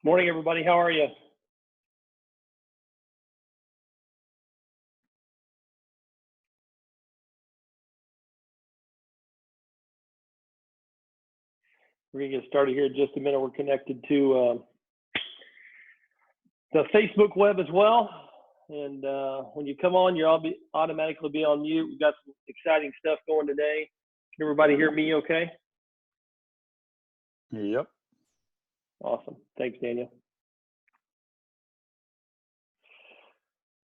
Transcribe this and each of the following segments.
Morning, everybody. How are you? We're going to get started here in just a minute. We're connected to the Facebook web as well. And when you come on, you'll automatically be on mute. We've got some exciting stuff going today. Can everybody hear me okay? Yep. Awesome. Thanks, Daniel.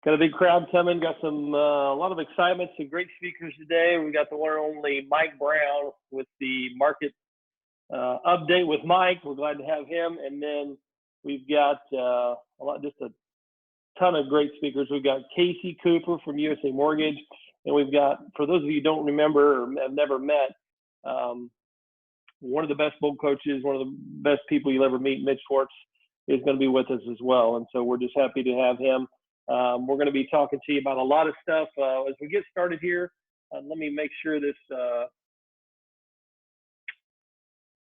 Got a big crowd coming. Got some a lot of excitement. Some great speakers today. We got the one and only Mike Brown with the market update with Mike. We're glad to have him. And then we've got just a ton of great speakers. We've got Casey Cooper from USA Mortgage, and we've got, for those of you who don't remember or have never met, one of the best bull coaches, one of the best people you'll ever meet, Mitch Schwartz, is going to be with us as well. And so we're just happy to have him. We're going to be talking to you about a lot of stuff. As we get started here, let me make sure this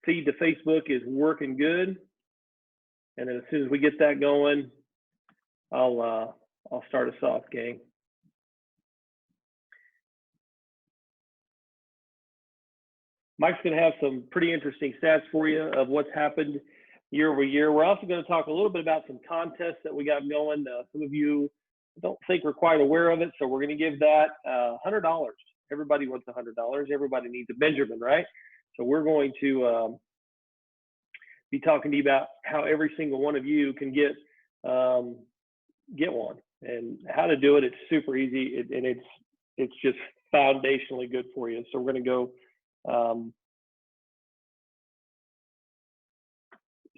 feed to Facebook is working good. And then as soon as we get that going, I'll start us off, gang. Mike's going to have some pretty interesting stats for you of what's happened year over year. We're also going to talk a little bit about some contests that we got going. Some of you don't think we're quite aware of it, so we're going to give that $100. Everybody wants $100. Everybody needs a Benjamin, right? So we're going to be talking to you about how every single one of you can get one, and how to do it. It's super easy, and it's just foundationally good for you. So we're going to go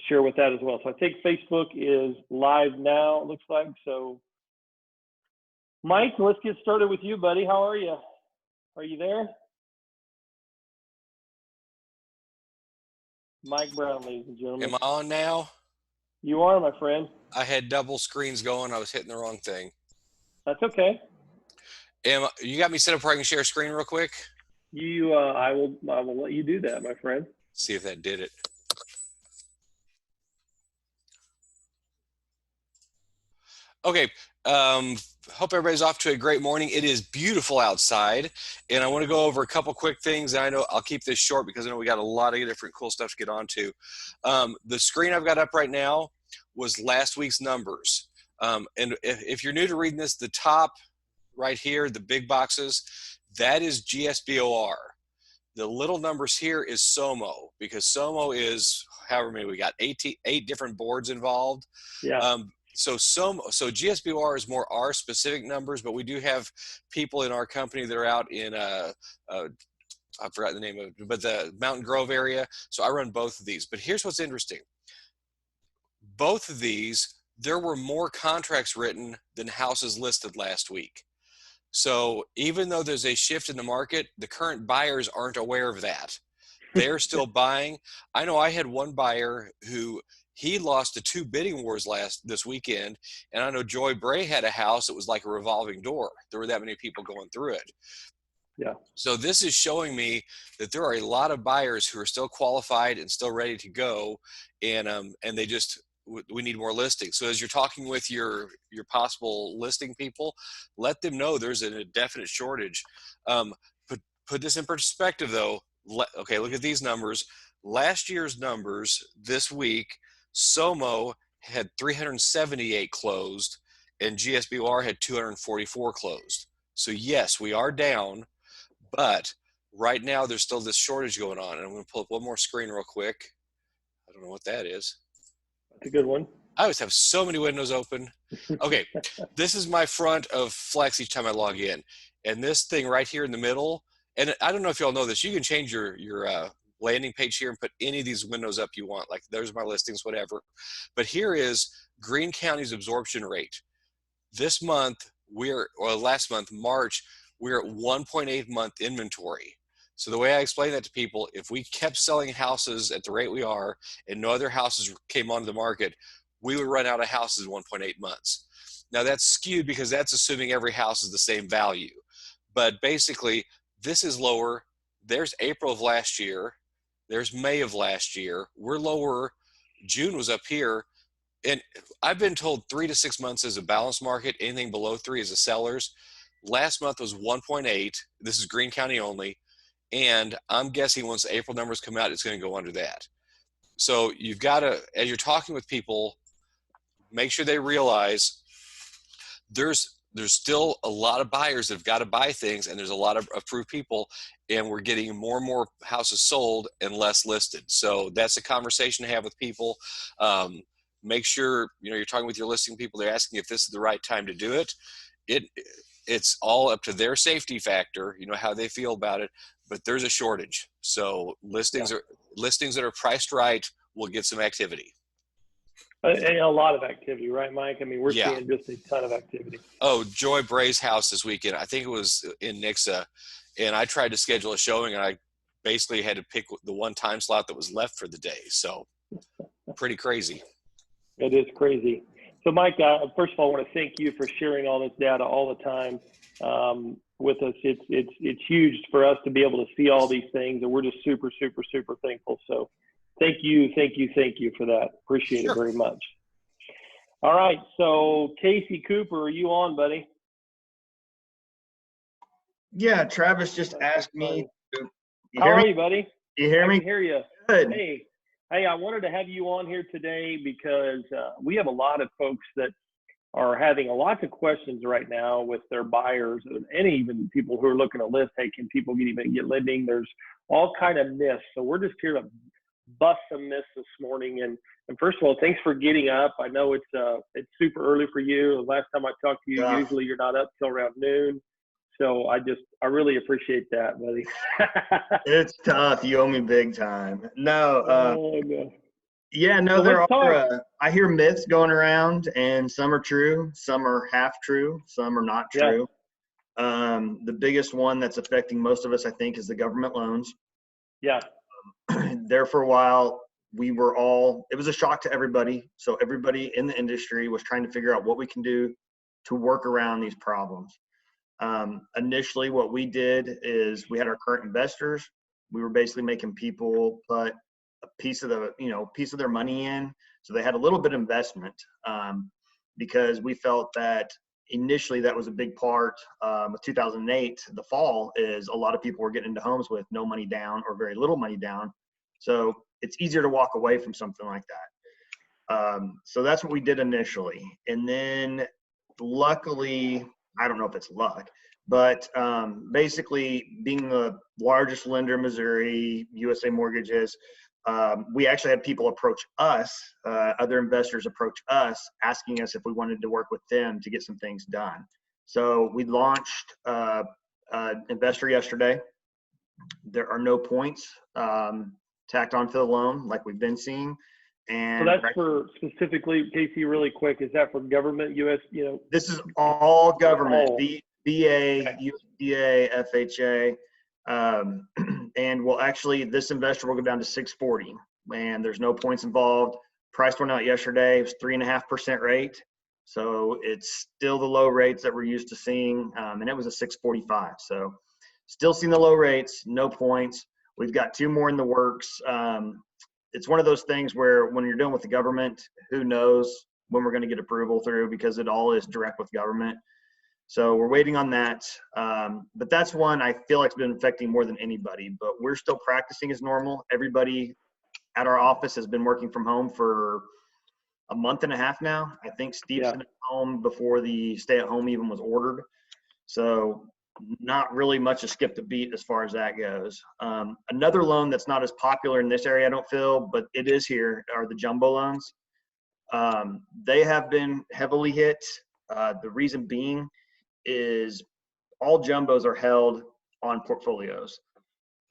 share with that as well. So I think Facebook is live now, it looks like. So Mike, let's get started with you, buddy. How are you? Are you there? Mike Brown, ladies and gentlemen. Am I on now? You are, my friend. I had double screens going. I was hitting the wrong thing. That's okay. You got me set up where I can share screen real quick? I will let you do that, my friend. See if that did it. Okay. Hope everybody's off to a great morning. It is beautiful outside, and I want to go over a couple quick things. And I know I'll keep this short because I know we got a lot of different cool stuff to get onto. The screen I've got up right now was last week's numbers. And if you're new to reading this, the top right here, the big boxes, that is GSBOR. The little numbers here is SOMO, because SOMO is however many we got, 8 different boards involved. Yeah. So GSBOR is more our specific numbers, but we do have people in our company that are out in I forgot the name of it, but the Mountain Grove area. So I run both of these. But here's what's interesting. Both of these, there were more contracts written than houses listed last week. So even though there's a shift in the market, the current buyers aren't aware of that. They're still buying. I know I had one buyer who he lost to 2 bidding wars this weekend, and I know Joy Bray had a house that was like a revolving door. There were that many people going through it. Yeah. So this is showing me that there are a lot of buyers who are still qualified and still ready to go, and they just, we need more listings. So as you're talking with your possible listing people, let them know there's a definite shortage. Put this in perspective though. Okay, look at these numbers. Last year's numbers this week, SOMO had 378 closed and GSBOR had 244 closed. So yes, we are down, but right now there's still this shortage going on. And I'm going to pull up one more screen real quick. I don't know what that is. That's a good one. I always have so many windows open. Okay, this is my front of Flex each time I log in. And this thing right here in the middle, and I don't know if y'all know this, you can change your landing page here and put any of these windows up you want. Like there's my listings, whatever. But here is Greene County's absorption rate. This month, last month, March, we're at 1.8 month inventory. So the way I explain that to people, if we kept selling houses at the rate we are and no other houses came onto the market, we would run out of houses in 1.8 months. Now that's skewed because that's assuming every house is the same value. But basically, this is lower. There's April of last year. There's May of last year. We're lower. June was up here. And I've been told 3 to 6 months is a balanced market. Anything below 3 is a seller's. Last month was 1.8. This is Greene County only. And I'm guessing once the April numbers come out, it's going to go under that. So you've got to, as you're talking with people, make sure they realize there's still a lot of buyers that have got to buy things, and there's a lot of approved people, and we're getting more and more houses sold and less listed. So that's a conversation to have with people. Make sure you're talking with your listing people. They're asking if this is the right time to do it. It's all up to their safety factor, how they feel about it. But there's a shortage, so listings that are priced right will get some activity. And a lot of activity, right, Mike? I mean, we're Yeah. seeing just a ton of activity. Oh, Joy Bray's house this weekend. I think it was in Nixa, and I tried to schedule a showing, and I basically had to pick the one time slot that was left for the day. So pretty crazy. It is crazy. So, Mike, first of all, I want to thank you for sharing all this data all the time with us. It's huge for us to be able to see all these things, and we're just super, super, super thankful. So thank you for that. Appreciate it very much. All right, so Casey Cooper, are you on, buddy? Yeah, Travis just asked me. How are you, buddy? You hear me? I can hear you. Good. Hey, I wanted to have you on here today because we have a lot of folks that are having lots of questions right now with their buyers, and even people who are looking to list. Hey, can people even get lending? There's all kind of myths. So we're just here to bust some myths this morning. And first of all, thanks for getting up. I know it's super early for you. The last time I talked to you, usually you're not up till around noon. So I really appreciate that, buddy. It's tough. You owe me big time. No. Yeah, no, so there are. I hear myths going around, and some are true, some are half true, some are not true. Yeah. The biggest one that's affecting most of us, I think, is the government loans. Yeah. There for a while, it was a shock to everybody. So everybody in the industry was trying to figure out what we can do to work around these problems. Initially, what we did is we had our current investors. We were basically making people put a piece of their money in, so they had a little bit of investment, because we felt that initially that was a big part of 2008. The fall is a lot of people were getting into homes with no money down or very little money down, so it's easier to walk away from something like that. So that's what we did initially, and then luckily, I don't know if it's luck, but basically being the largest lender in Missouri, USA Mortgages, we actually had people approach us, other investors approach us, asking us if we wanted to work with them to get some things done. So we launched investor yesterday. There are no points tacked onto the loan like we've been seeing. And so that's for specifically, Casey, really quick, is that for government, US, This is all government, VA, USDA, FHA. And this investor will go down to 640, and there's no points involved. Price went out yesterday. It was 3.5% rate. So it's still the low rates that we're used to seeing. And it was a 645. So still seeing the low rates, no points. We've got 2 more in the works. It's one of those things where when you're dealing with the government, who knows when we're going to get approval through, because it all is direct with government. So we're waiting on that. But that's one I feel like it's been affecting more than anybody, but we're still practicing as normal. Everybody at our office has been working from home for a month and a half now. I think Steve's been at home before the stay-at-home even was ordered. So not really much to skip the beat as far as that goes. Another loan that's not as popular in this area, I don't feel, but it is here, are the jumbo loans. They have been heavily hit. The reason being is all jumbos are held on portfolios.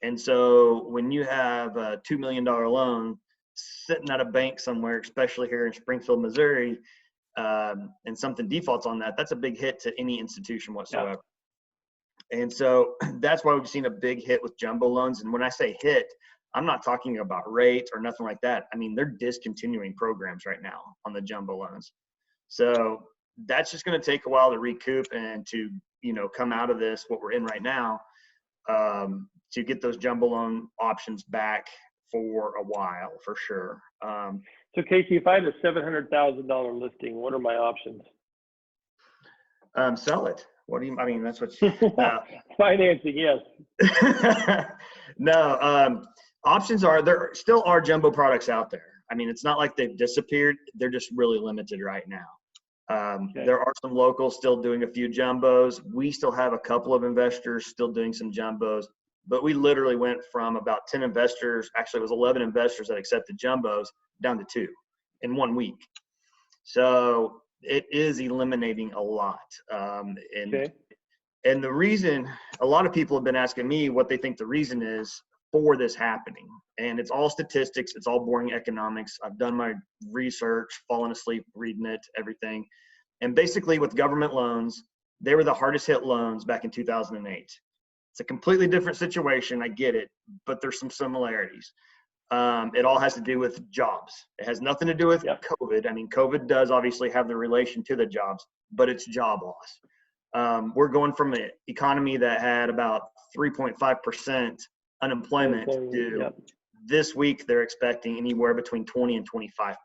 And so when you have a $2 million loan sitting at a bank somewhere, especially here in Springfield, Missouri, and something defaults on that, that's a big hit to any institution whatsoever. Yeah. And so that's why we've seen a big hit with jumbo loans. And when I say hit, I'm not talking about rate or nothing like that. I mean, they're discontinuing programs right now on the jumbo loans. So that's just going to take a while to recoup and to, come out of this, what we're in right now, to get those jumbo loan options back for a while, for sure. So Casey, if I had a $700,000 listing, what are my options? Sell it. What do you, I mean, that's what Financing, yes. No, options are, there still are jumbo products out there. I mean, it's not like they've disappeared. They're just really limited right now. Okay. There are some locals still doing a few jumbos. We still have a couple of investors still doing some jumbos, but we literally went from about 10 investors, actually it was 11 investors that accepted jumbos, down to 2 in 1 week. So it is eliminating a lot. Okay. And the reason, a lot of people have been asking me what they think the reason is for this happening. And it's all statistics. It's all boring economics. I've done my research, fallen asleep reading it, everything. And basically with government loans, they were the hardest hit loans back in 2008. It's a completely different situation. I get it, but there's some similarities. It all has to do with jobs. It has nothing to do with COVID. I mean, COVID does obviously have the relation to the jobs, but it's job loss. We're going from an economy that had about 3.5% unemployment to this week they're expecting anywhere between 20 and 25%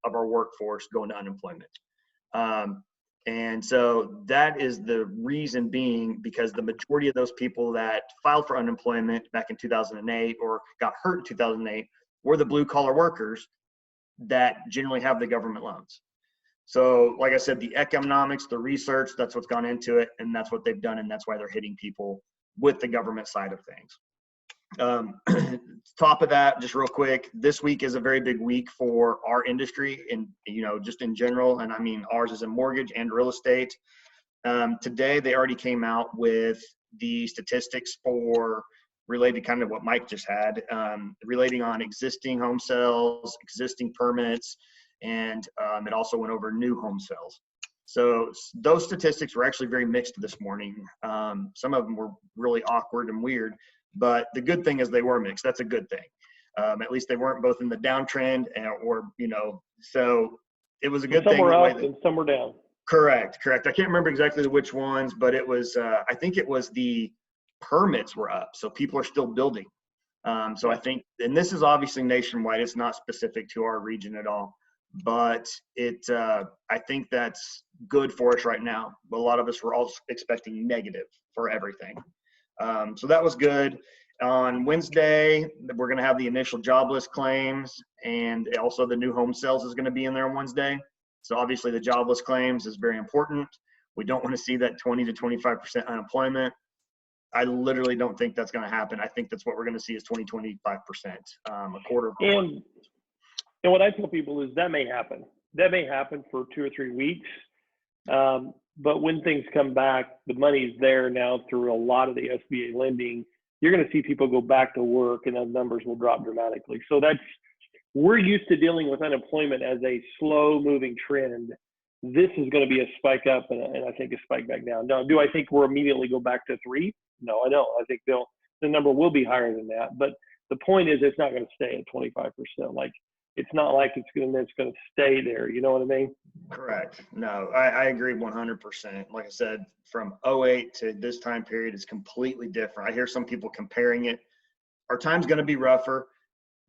of our workforce going to unemployment. And so that is the reason being because the majority of those people that filed for unemployment back in 2008 or got hurt in 2008 were the blue collar workers that generally have the government loans. So like I said, the economics, the research, that's what's gone into it. And that's what they've done. And that's why they're hitting people with the government side of things. Top of that, just real quick, this week is a very big week for our industry and, you know, just in general. And I mean, ours is in mortgage and real estate. Today, they already came out with the statistics for related kind of what Mike just had, relating on existing home sales, existing permits, and it also went over new home sales. So those statistics were actually very mixed this morning. Some of them were really awkward and weird, but the good thing is they were mixed. That's a good thing. At least they weren't both in the downtrend or, you know, so it was a good thing. Some were up and some were down. Correct. I can't remember exactly which ones, but it was, I think it was the permits were up. So people are still building. So I think, and this is obviously nationwide. It's not specific to our region at all, but I think that's good for us right now. But a lot of us were also expecting negative for everything. So that was good. On Wednesday, we're going to have the initial jobless claims, and also the new home sales is going to be in there on Wednesday. So obviously the jobless claims is very important. We don't want to see that 20 to 25% unemployment. I literally don't think that's going to happen. I think that's what we're going to see is 20, 25%, a quarter of a quarter. And what I tell people is that may happen. That may happen for 2 or 3 weeks. But when things come back, the money's there now through a lot of the SBA lending. You're going to see people go back to work and those numbers will drop dramatically. So we're used to dealing with unemployment as a slow moving trend. This is going to be a spike up and I think a spike back down. Now, do I think we'll immediately go back to 3? No, I don't. I think the number will be higher than that. But the point is it's not going to stay at 25%. Like, it's not like it's going to stay there. You know what I mean? Correct. No, I agree 100%. Like I said, from 08 to this time period is completely different. I hear some people comparing it. Our time's going to be rougher.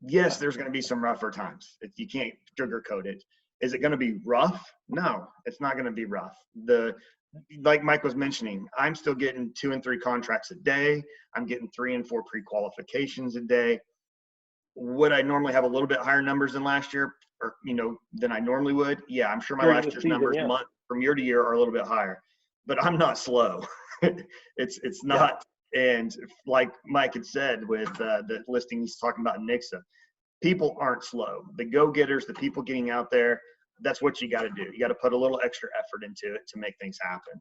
Yes, there's going to be some rougher times. You can't sugarcoat it. Is it going to be rough? No, it's not going to be rough. Like Mike was mentioning, I'm still getting 2 and 3 contracts a day. I'm getting 3 and 4 pre-qualifications a day. Would I normally have a little bit higher numbers than last year, or than I normally would? Yeah, I'm sure my last year's numbers month from year to year are a little bit higher, but I'm not slow. It's not. And like Mike had said with the listing he's talking about in Nixa, people aren't slow. The go-getters, the people getting out there, that's what you got to do. You got to put a little extra effort into it to make things happen.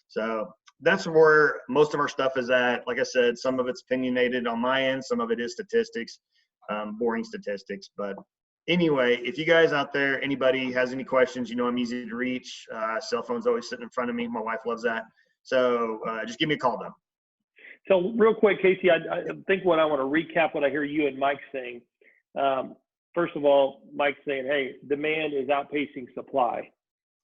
So that's where most of our stuff is at. Like I said, some of it's opinionated on my end, some of it is statistics. Boring statistics. But anyway, if you guys out there, anybody has any questions, I'm easy to reach. Cell phone's always sitting in front of me. My wife loves that. So just give me a call though. So real quick, Casey, I think what I want to recap what I hear you and Mike saying. First of all, Mike's saying, hey, demand is outpacing supply.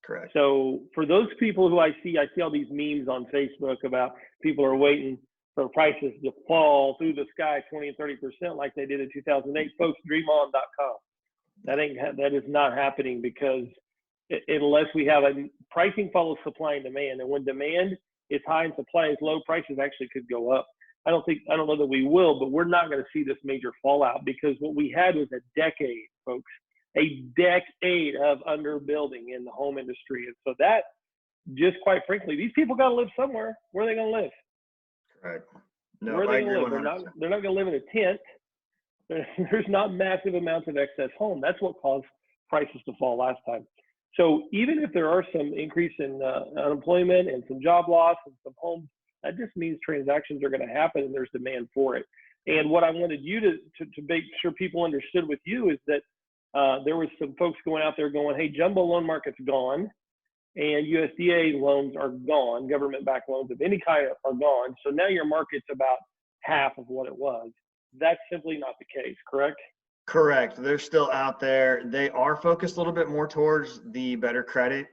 Correct. So for those people who I see all these memes on Facebook about people are waiting for prices to fall through the sky 20 and 30% like they did in 2008. Folks, dreamon.com. That is not happening, because unless we have pricing follows supply and demand, and when demand is high and supply is low, prices actually could go up. I don't know that we will, but we're not going to see this major fallout, because what we had was a decade, folks, a decade of underbuilding in the home industry. And so that, just quite frankly, these people got to live somewhere. Where are they going to live? Correct. No, Where are I they going agree to live? 100%. They're not going to live in a tent. There's not massive amounts of excess home. That's what caused prices to fall last time. So even if there are some increase in unemployment and some job loss and some homes, that just means transactions are going to happen and there's demand for it. And what I wanted you to make sure people understood with you is that there was some folks going out there going, hey, jumbo loan market's gone, and USDA loans are gone. Government-backed loans of any kind are gone. So now your market's about half of what it was. That's simply not the case, correct? Correct. They're still out there. They are focused a little bit more towards the better credit,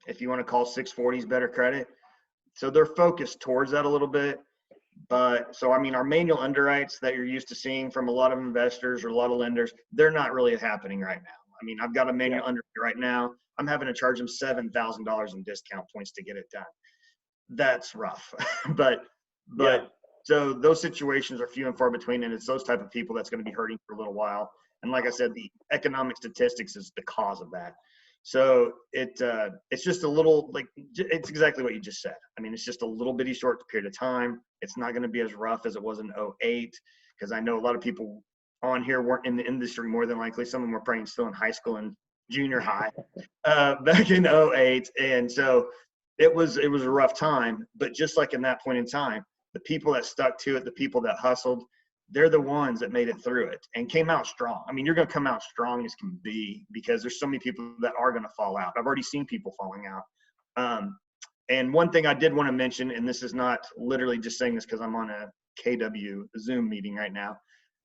if you want to call 640s better credit. So they're focused towards that a little bit. But so, I mean, our manual underwrites that you're used to seeing from a lot of investors or a lot of lenders, they're not really happening right now. I mean, I've got a manual underwrite right now. I'm having to charge them $7,000 in discount points to get it done. That's rough. but So those situations are few and far between, and it's those type of people that's going to be hurting for a little while. And like I said, the economic statistics is the cause of that. So it's just a little, like, it's exactly what you just said. I mean, it's just a little bitty short period of time. It's not going to be as rough as it was in 08, because I know a lot of people on here weren't in the industry, more than likely. Some of them were probably still in high school and junior high back in 08. And so it was a rough time. But just like in that point in time, the people that stuck to it, the people that hustled, they're the ones that made it through it and came out strong. I mean, you're going to come out strong as can be, because there's so many people that are going to fall out. I've already seen people falling out. And one thing I did want to mention, and this is not literally just saying this because I'm on a KW Zoom meeting right now,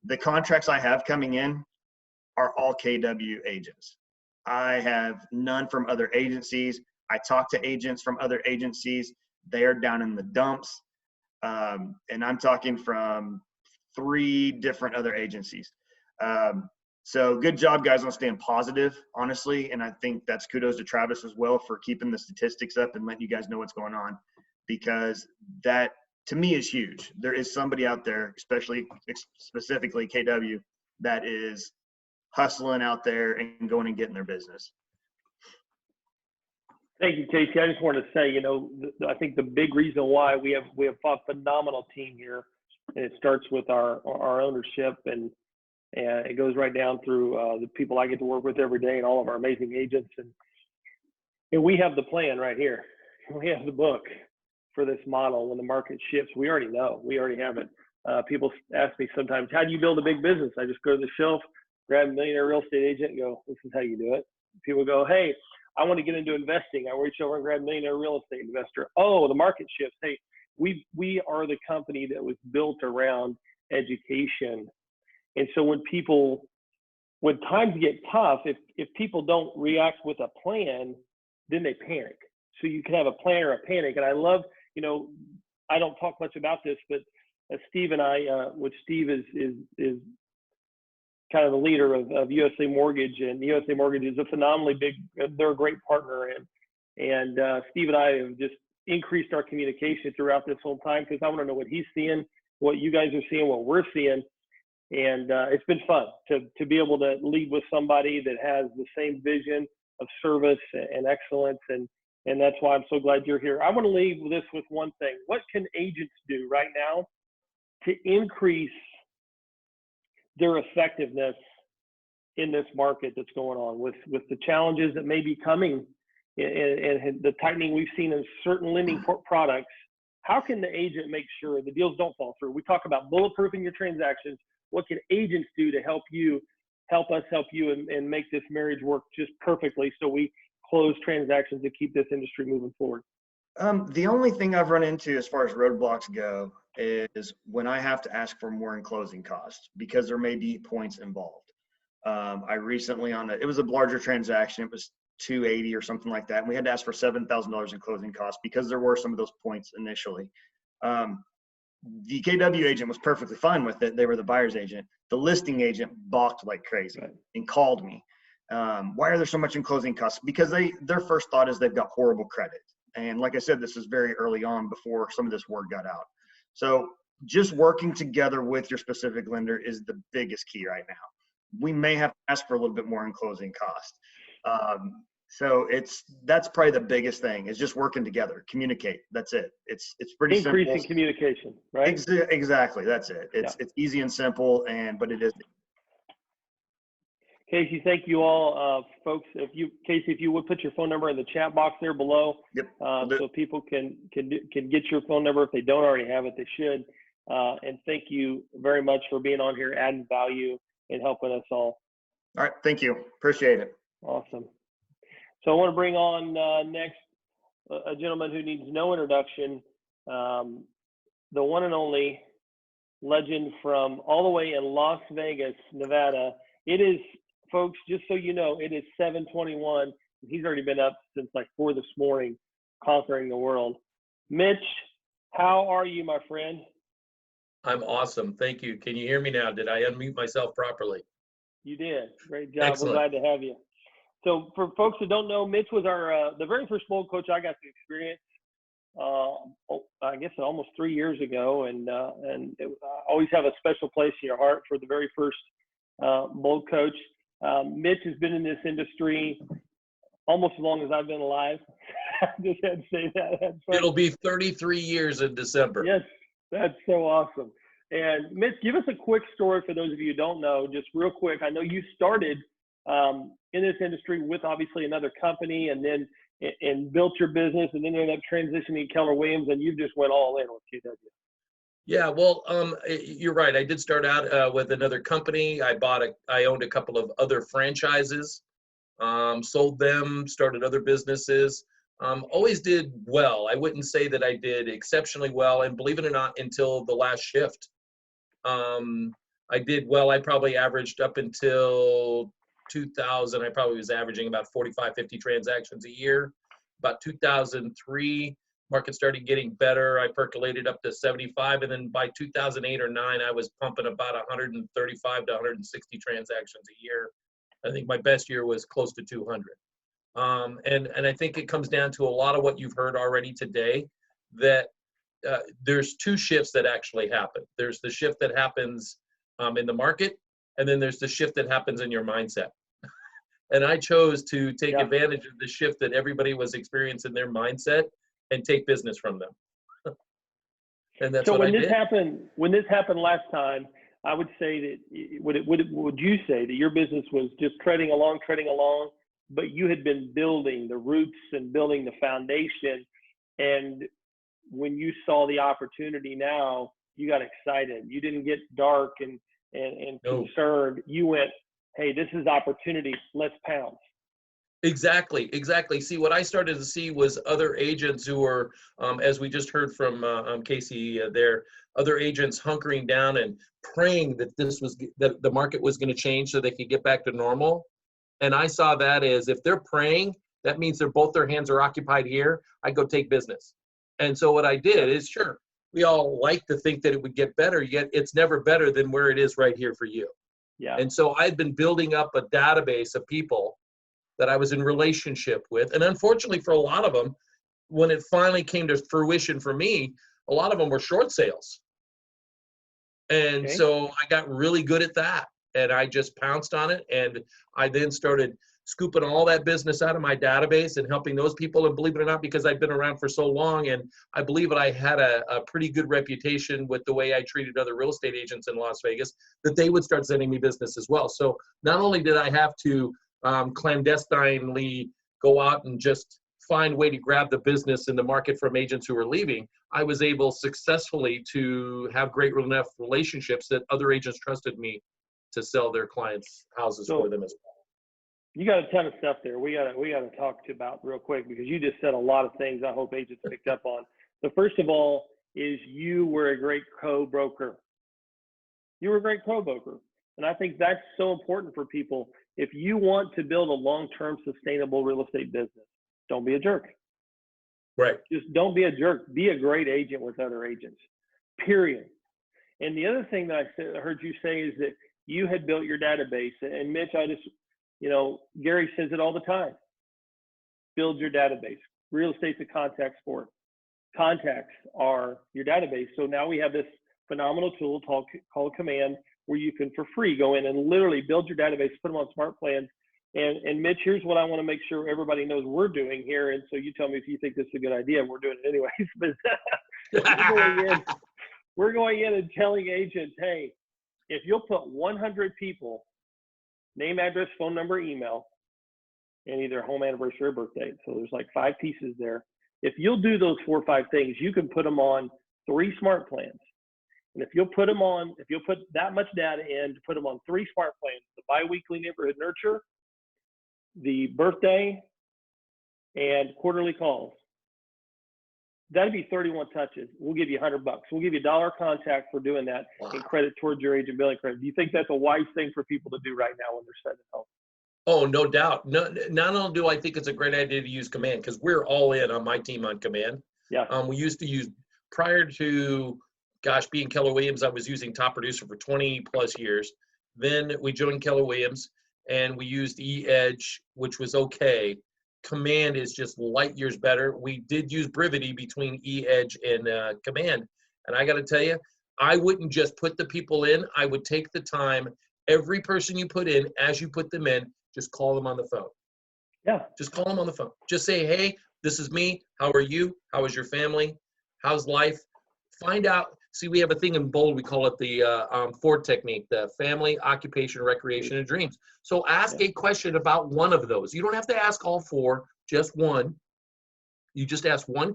the contracts I have coming in are all KW agents. I have none from other agencies. I talk to agents from other agencies. They are down in the dumps. And I'm talking from 3 different other agencies. So good job, guys, on staying positive, honestly. And I think that's kudos to Travis as well for keeping the statistics up and letting you guys know what's going on, because that, to me, is huge. There is somebody out there, specifically KW, that is hustling out there and going and getting their business. Thank you, Casey. I just want to say, I think the big reason why we have a phenomenal team here, and it starts with our ownership, and it goes right down through the people I get to work with every day and all of our amazing agents. And we have the plan right here. We have the book for this model. When the market shifts, we already know. We already have it. People ask me sometimes, how do you build a big business? I just go to the shelf, grab a millionaire real estate agent, and go, this is how you do it. People go, hey, I want to get into investing. I reach over and grab a millionaire real estate investor. Oh, the market shifts. Hey, we are the company that was built around education. And so when times get tough, if people don't react with a plan, then they panic. So you can have a plan or a panic. And I love, I don't talk much about this, but Steve and I, which Steve is kind of the leader of USA Mortgage, and USA Mortgage is a phenomenally big, they're a great partner. And Steve and I have just increased our communication throughout this whole time, because I want to know what he's seeing, what you guys are seeing, what we're seeing. And it's been fun to be able to lead with somebody that has the same vision of service and excellence. And that's why I'm so glad you're here. I want to leave this with one thing. What can agents do right now to increase their effectiveness in this market that's going on with the challenges that may be coming and the tightening we've seen in certain lending products? How can the agent make sure the deals don't fall through? We talk about bulletproofing your transactions. What can agents do to help us help you and make this marriage work just perfectly so we close transactions to keep this industry moving forward? The only thing I've run into as far as roadblocks go is when I have to ask for more in closing costs, because there may be points involved. I recently it was a larger transaction. It was $280 or something like that. And we had to ask for $7,000 in closing costs because there were some of those points initially. The KW agent was perfectly fine with it. They were the buyer's agent. The listing agent balked like crazy and called me. Why are there so much in closing costs? Because their first thought is they've got horrible credit. And like I said, this is very early on before some of this word got out. So just working together with your specific lender is the biggest key right now. We may have to ask for a little bit more in closing cost. So that's probably the biggest thing, is just working together, communicate. That's it. It's pretty simple. Increasing communication, right? Exactly. That's it. It's easy and simple, but it is. Casey, thank you all, folks. Casey, if you would put your phone number in the chat box there below, Yep. So people can get your phone number. If they don't already have it, they should. And thank you very much for being on here, adding value and helping us all. All right, thank you. Appreciate it. Awesome. So I want to bring on next a gentleman who needs no introduction, the one and only legend from all the way in Las Vegas, Nevada. It is, folks, just so you know, it is 7:21. He's already been up since like 4 this morning, conquering the world. Mitch, how are you, my friend? I'm awesome. Thank you. Can you hear me now? Did I unmute myself properly? You did. Great job. Excellent. We're glad to have you. So for folks who don't know, Mitch was our the very first bowl coach I got to experience. I guess almost 3 years ago, and I always have a special place in your heart for the very first bowl coach. Mitch has been in this industry almost as long as I've been alive. I just had to say that. It'll be 33 years in December. Yes, that's so awesome. And Mitch, give us a quick story for those of you who don't know, just real quick. I know you started in this industry with obviously another company, and then built your business, and then ended up transitioning to Keller Williams, and you just went all in with KW. Yeah, well, you're right. I did start out with another company. I owned a couple of other franchises, sold them, started other businesses. Always did well. I wouldn't say that I did exceptionally well, and believe it or not, until the last shift, I did well. I probably averaged up until 2000. I probably was averaging about 45, 50 transactions a year. About 2003. Market started getting better. I percolated up to 75, and then by 2008 or 9, I was pumping about 135 to 160 transactions a year. I think my best year was close to 200. And I think it comes down to a lot of what you've heard already today, that there's two shifts that actually happen. There's the shift that happens in the market, and then there's the shift that happens in your mindset. And I chose to take advantage of the shift that everybody was experiencing in their mindset and take business from them. And that's what I did. When this happened last time, I would say that, would you say that your business was just treading along, but you had been building the roots and building the foundation, and when you saw the opportunity now, you got excited. You didn't get dark and concerned. You went, hey, this is opportunity, let's pounce. Exactly. See, what I started to see was other agents who were, as we just heard from Casey there, other agents hunkering down and praying that that the market was going to change so they could get back to normal. And I saw that as, if they're praying, that means both their hands are occupied here. I go take business. And so what I did is, sure, we all like to think that it would get better, yet it's never better than where it is right here for you. Yeah. And so I'd been building up a database of people that I was in relationship with. And unfortunately for a lot of them, when it finally came to fruition for me, a lot of them were short sales. And so I got really good at that. And I just pounced on it. And I then started scooping all that business out of my database and helping those people. And believe it or not, because I've been around for so long, and I believe that I had a pretty good reputation with the way I treated other real estate agents in Las Vegas, that they would start sending me business as well. So not only did I have to clandestinely go out and just find a way to grab the business in the market from agents who were leaving, I was able successfully to have great enough relationships that other agents trusted me to sell their clients' houses for them as well. You got a ton of stuff there. We got to talk about real quick, because you just said a lot of things I hope agents picked up on. The first of all is you were a great co-broker. You were a great co-broker. And I think that's so important for people. If you want to build a long-term sustainable real estate business, don't be a jerk. Right. Just don't be a jerk. Be a great agent with other agents, period. And the other thing that I heard you say is that you had built your database. And Mitch, You know, Gary says it all the time. Build your database. Real estate's a contact sport. Contacts are your database. So now we have this phenomenal tool called Command, where you can, for free, go in and literally build your database, put them on smart plans. And Mitch, here's what I want to make sure everybody knows we're doing here. And so you tell me if you think this is a good idea. We're doing it anyways. But we're going in and telling agents, hey, if you'll put 100 people, name, address, phone number, email, and either home anniversary or birthday. So there's like 5 pieces there. If you'll do those 4 or 5 things, you can put them on 3 smart plans. And if you'll put that much data in to put them on 3 smart plans, the biweekly neighborhood nurture, the birthday, and quarterly calls, that'd be 31 touches. We'll give you $100. We'll give you $1 contact for doing that. Wow. And credit towards your agent billing credit. Do you think that's a wise thing for people to do right now when they're setting home? Oh, no doubt. No, not only do I think it's a great idea to use Command, because we're all in on my team on Command. Yeah. We used to use, prior to, being Keller Williams, I was using Top Producer for 20 plus years. Then we joined Keller Williams and we used E-Edge, which was okay. Command is just light years better. We did use Brivity between E-Edge and Command. And I got to tell you, I wouldn't just put the people in. I would take the time, every person you put in, as you put them in, just call them on the phone. Yeah. Just call them on the phone. Just say, hey, this is me. How are you? How is your family? How's life? Find out. See, we have a thing in bold. We call it the Ford technique, the family, occupation, recreation, and dreams. So ask a question about one of those. You don't have to ask all 4, just one. You just ask one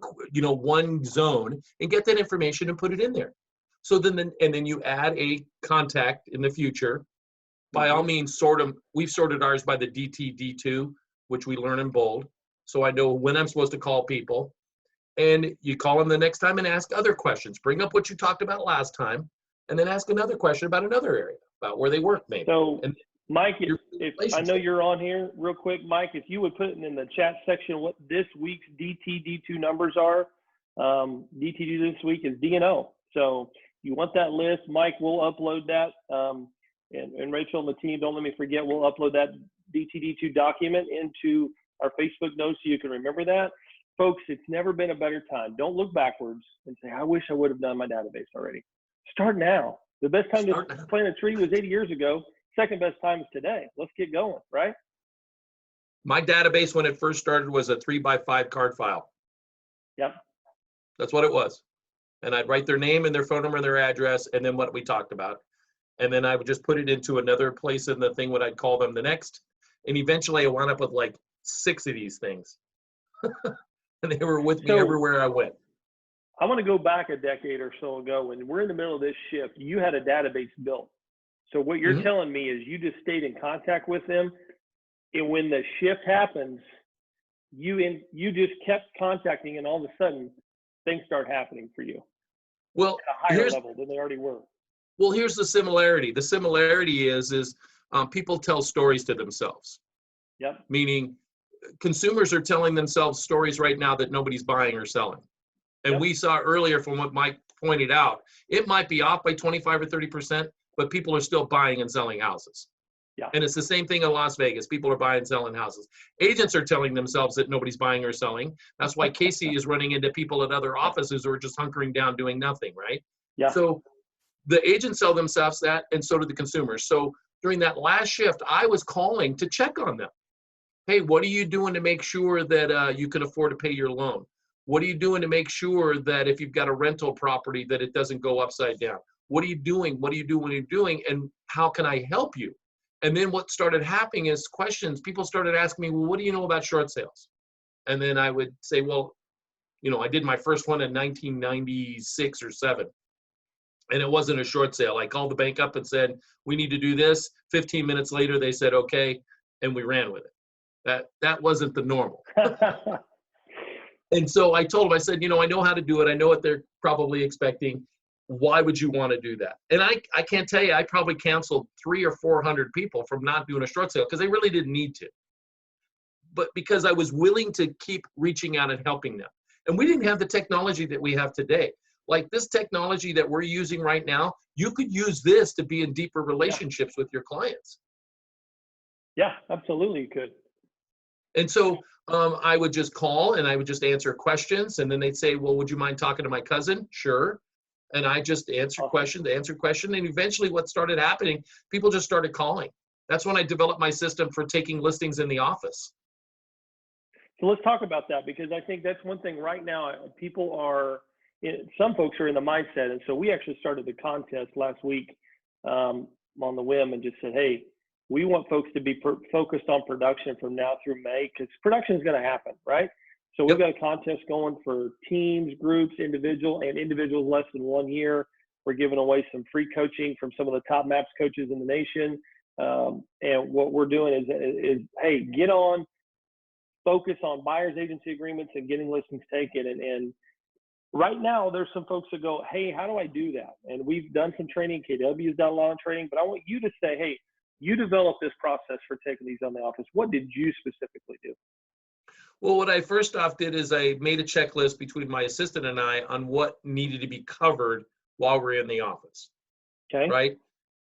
zone and get that information and put it in there. So then you add a contact in the future. By all means, we've sorted ours by the DTD2, which we learn in bold. So I know when I'm supposed to call people. And you call them the next time and ask other questions. Bring up what you talked about last time, and then ask another question about another area, about where they work maybe. So, and Mike, if I know you're on here real quick, Mike, if you would put it in the chat section what this week's DTD2 numbers are. DTD this week is D&O. So you want that list, Mike, we'll upload that. And Rachel and the team, don't let me forget, we'll upload that DTD2 document into our Facebook notes so you can remember that. Folks, it's never been a better time. Don't look backwards and say, I wish I would have done my database already. Start now. The best time to plant a tree was 80 years ago. Second best time is today. Let's get going, right? My database when it first started was a 3x5 card file. Yep. That's what it was. And I'd write their name and their phone number and their address and then what we talked about. And then I would just put it into another place in the thing what I'd call them the next. And eventually I wound up with like 6 of these things. And they were with me everywhere I went. I want to go back a decade or so ago when we're in the middle of this shift. You had a database built. So what you're telling me is you just stayed in contact with them. And when the shift happens, you just kept contacting, and all of a sudden things start happening for you. Well, at a higher level than they already were. Well, here's the similarity. The similarity is people tell stories to themselves. Yep. Meaning consumers are telling themselves stories right now that nobody's buying or selling. And we saw earlier from what Mike pointed out, it might be off by 25 or 30%, but people are still buying and selling houses. Yeah. And it's the same thing in Las Vegas. People are buying and selling houses. Agents are telling themselves that nobody's buying or selling. That's why Casey is running into people at other offices who are just hunkering down doing nothing, right? Yeah. So the agents sell themselves that, and so do the consumers. So during that last shift, I was calling to check on them. Hey, what are you doing to make sure that you can afford to pay your loan? What are you doing to make sure that if you've got a rental property that it doesn't go upside down? What are you doing? What are you doing? What are you doing? And how can I help you? And then what started happening is questions. People started asking me, well, what do you know about short sales? And then I would say, well, I did my first one in 1996 or 7. And it wasn't a short sale. I called the bank up and said, we need to do this. 15 minutes later, they said, okay. And we ran with it. That wasn't the normal. And so I told him, I said, I know how to do it. I know what they're probably expecting. Why would you want to do that? And I can't tell you, I probably canceled 300 or 400 people from not doing a short sale because they really didn't need to. But because I was willing to keep reaching out and helping them. And we didn't have the technology that we have today. Like this technology that we're using right now, you could use this to be in deeper relationships with your clients. Yeah, absolutely, you could. And so I would just call and I would just answer questions. And then they'd say, well, would you mind talking to my cousin? Sure. And I just answered Awesome. question. And eventually what started happening, people just started calling. That's when I developed my system for taking listings in the office. So let's talk about that, because I think that's one thing right now. People are, some folks are in the mindset. And so we actually started the contest last week on the whim and just said, hey, we want folks to be focused on production from now through May, because production is going to happen, right? So we've got a contest going for teams, groups, individuals less than 1 year. We're giving away some free coaching from some of the top MAPS coaches in the nation. And what we're doing is, hey, get on, focus on buyer's agency agreements and getting listings taken. And right now, there's some folks that go, hey, how do I do that? And we've done some training. KW's done a lot of training, but I want you to say, hey, you developed this process for taking these on the office. What did you specifically do? Well, what I first off did is I made a checklist between my assistant and I on what needed to be covered while we're in the office. Okay. Right.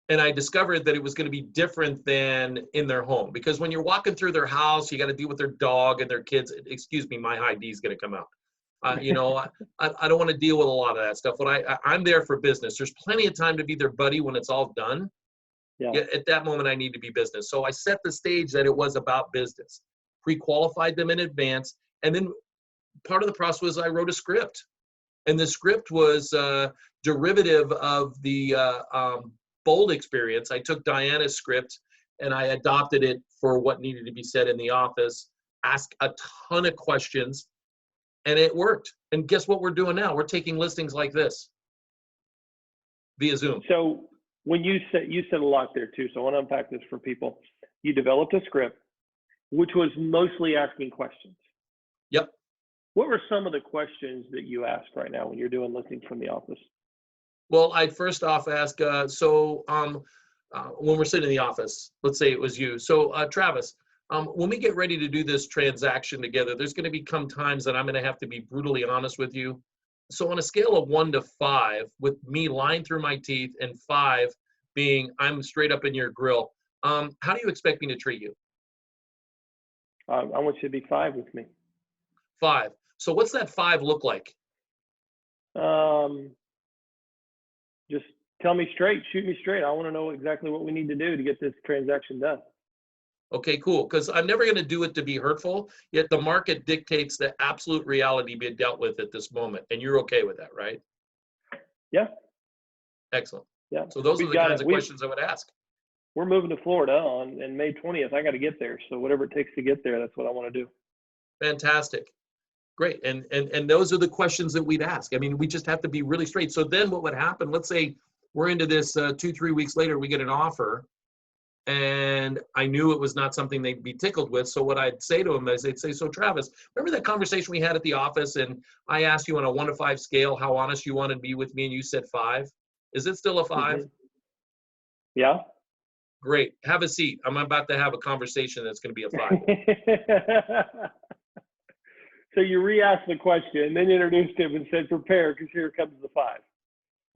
And I discovered that it was going to be different than in their home, because when you're walking through their house, you got to deal with their dog and their kids. Excuse me, my high D is going to come out. I don't want to deal with a lot of that stuff. I'm there for business. There's plenty of time to be their buddy when it's all done. Yeah. Yet at that moment, I need to be business. So I set the stage that it was about business, pre-qualified them in advance. And then part of the process was I wrote a script. And the script was derivative of the Bold experience. I took Diana's script and I adopted it for what needed to be said in the office, asked a ton of questions, and it worked. And guess what we're doing now? We're taking listings like this via Zoom. So when you said a lot there too, so I want to unpack this for people. You developed a script, which was mostly asking questions. Yep. What were some of the questions that you asked right now when you're doing listings from the office? Well, I'd first off ask, when we're sitting in the office, let's say it was you. So Travis, when we get ready to do this transaction together, there's going to become times that I'm going to have to be brutally honest with you. So on a scale of 1 to 5, with me lying through my teeth and 5 being I'm straight up in your grill, how do you expect me to treat you? I want you to be 5 with me. 5. So what's that 5 look like? Just tell me straight, shoot me straight. I want to know exactly what we need to do to get this transaction done. Okay, cool. Because I'm never going to do it to be hurtful, yet the market dictates the absolute reality being dealt with at this moment. And you're okay with that, right? Yeah. Excellent. Yeah. So those are the kinds of questions I would ask. We're moving to Florida on May 20th. I got to get there. So whatever it takes to get there, that's what I want to do. Fantastic. Great. And those are the questions that we'd ask. I mean, we just have to be really straight. So then what would happen, let's say we're into this 2-3 weeks later, we get an offer, and I knew it was not something they'd be tickled with. So what I'd say to them is they'd say, so Travis, remember that conversation we had at the office and I asked you on a 1 to 5 scale how honest you wanted to be with me and you said 5? Is it still a 5? Mm-hmm. Yeah. Great. Have a seat. I'm about to have a conversation that's going to be a 5. So you re-asked the question and then introduced him and said, prepare, because here comes the 5.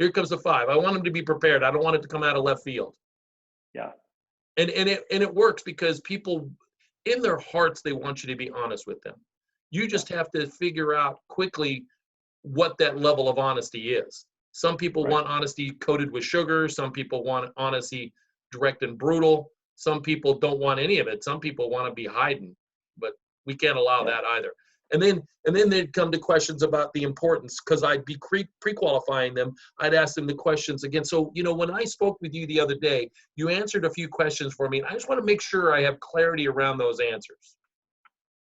Here comes the 5. I want him to be prepared. I don't want it to come out of left field. Yeah. And it works because people, in their hearts, they want you to be honest with them. You just have to figure out quickly what that level of honesty is. Some people want honesty coated with sugar. Some people want honesty direct and brutal. Some people don't want any of it. Some people want to be hiding, but we can't allow that either. And then they'd come to questions about the importance, because I'd be pre-qualifying them. I'd ask them the questions again. So, when I spoke with you the other day, you answered a few questions for me, and I just want to make sure I have clarity around those answers.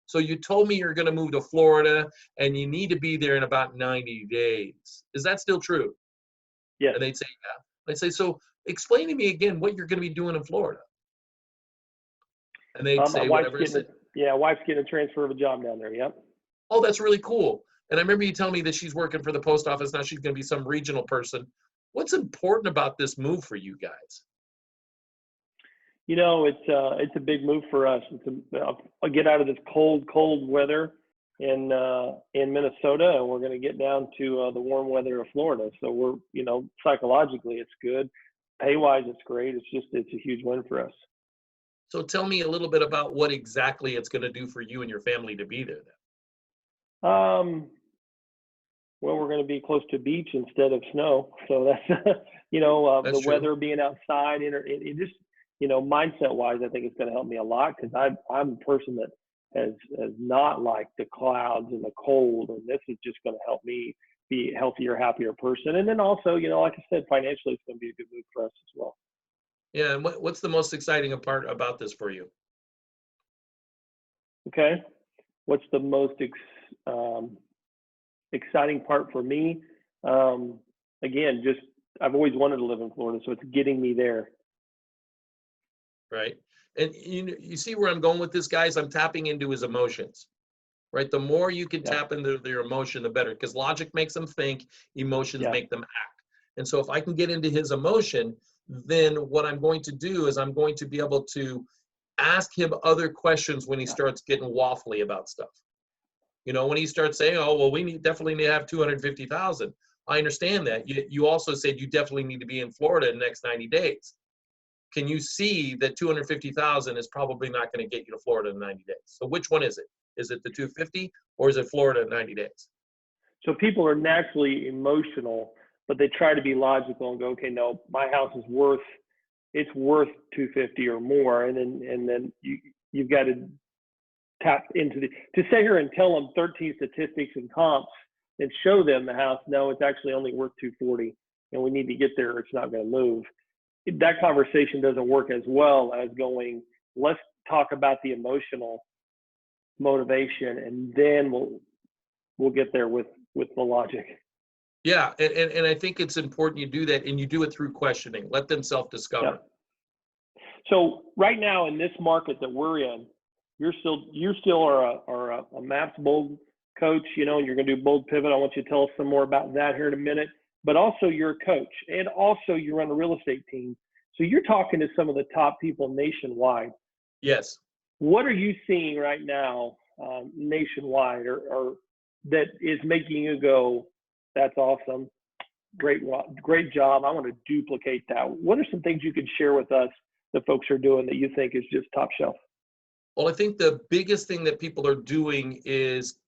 So you told me you're going to move to Florida, and you need to be there in about 90 days. Is that still true? Yeah. And they'd say, yeah. I'd say, so explain to me again what you're going to be doing in Florida. And they'd say whatever. Wife's getting a transfer of a job down there. Yep. Oh, that's really cool. And I remember you telling me that she's working for the post office. Now she's going to be some regional person. What's important about this move for you guys? It's a big move for us. I'll get out of this cold weather in Minnesota, and we're going to get down to the warm weather of Florida. So we're, psychologically, it's good. Pay-wise, it's great. It's a huge win for us. So tell me a little bit about what exactly it's going to do for you and your family to be there then. Well, we're going to be close to beach instead of snow. So that's, That's the true. weather being outside, it just, mindset wise, I think it's going to help me a lot, because I'm a person that has not liked the clouds and the cold. And this is just going to help me be a healthier, happier person. And then also, like I said, financially, it's going to be a good move for us as well. Yeah. And what's the most exciting part about this for you? Okay. What's the most exciting part for me? Again, just I've always wanted to live in Florida, so it's getting me there. Right. And you see where I'm going with this, guys? I'm tapping into his emotions, right? The more you can tap into their emotion, the better, because logic makes them think, emotions make them act. And so if I can get into his emotion, then what I'm going to do is I'm going to be able to ask him other questions when he starts getting waffly about stuff. When he starts saying, oh, well, we definitely need to have 250,000. I understand that. You also said you definitely need to be in Florida in the next 90 days. Can you see that 250,000 is probably not going to get you to Florida in 90 days? So which one is it? Is it the 250 or is it Florida in 90 days? So people are naturally emotional, but they try to be logical and go, okay, no, my house is worth 250 or more. And then you've got to tap into to sit here and tell them 13 statistics and comps and show them the house. No, it's actually only worth 240 and we need to get there. It's not going to move. That conversation doesn't work as well as going, let's talk about the emotional motivation, and then we'll get there with the logic. Yeah, and I think it's important you do that, and you do it through questioning. Let them self-discover. Yeah. So right now in this market that we're in, you still are a MAPS Bold coach, and you're going to do Bold Pivot. I want you to tell us some more about that here in a minute. But also you're a coach, and also you run a real estate team. So you're talking to some of the top people nationwide. Yes. What are you seeing right now nationwide or that is making you go, that's awesome, great job, I want to duplicate that? What are some things you could share with us that folks are doing that you think is just top shelf? Well, I think the biggest thing that people are doing is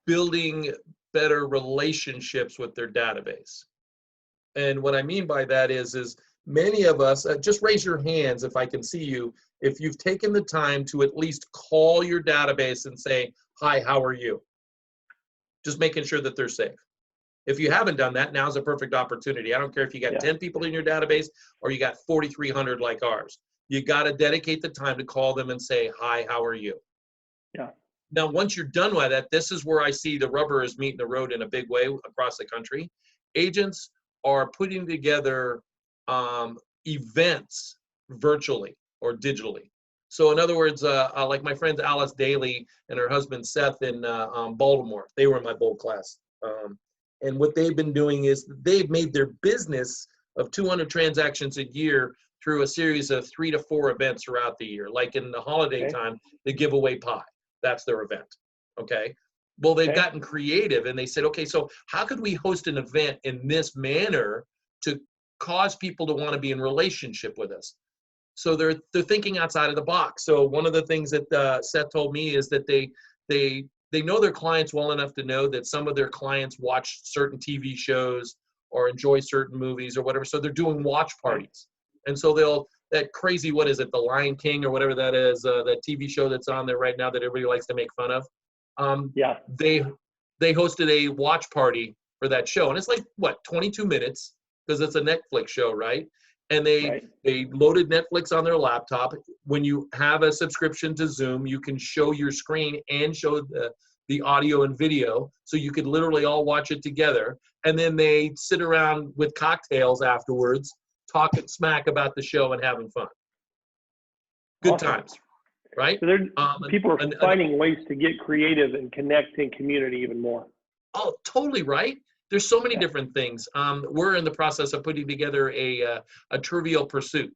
building better relationships with their database. And what I mean by that is many of us, just raise your hands if I can see you, if you've taken the time to at least call your database and say, hi, how are you? Just making sure that they're safe. If you haven't done that, now's a perfect opportunity. I don't care if you got 10 people in your database or you got 4,300 like ours. You got to dedicate the time to call them and say, hi, how are you? Yeah. Now, once you're done with that, this is where I see the rubber is meeting the road in a big way across the country. Agents are putting together events virtually or digitally. So in other words, like my friend Alice Daly and her husband Seth in Baltimore, they were in my Bold class. And what they've been doing is they've made their business of 200 transactions a year through a series of 3 to 4 events throughout the year. Like in the holiday time, the giveaway pie, that's their event, okay? Well, they've gotten creative and they said, okay, so how could we host an event in this manner to cause people to want to be in relationship with us? So they're thinking outside of the box. So one of the things that Seth told me is that they know their clients well enough to know that some of their clients watch certain TV shows or enjoy certain movies or whatever. So they're doing watch parties. And so that crazy, what is it, The Lion King or whatever that is, that TV show that's on there right now that everybody likes to make fun of. They hosted a watch party for that show. And it's like, what, 22 minutes because it's a Netflix show, right? And they loaded Netflix on their laptop. When you have a subscription to Zoom, you can show your screen and show the audio and video. So you could literally all watch it together. And then they sit around with cocktails afterwards, talking smack about the show and having fun. Good times, right? So people are finding ways to get creative and connect in community even more. Oh, totally right. There's so many different things. We're in the process of putting together a Trivial Pursuit.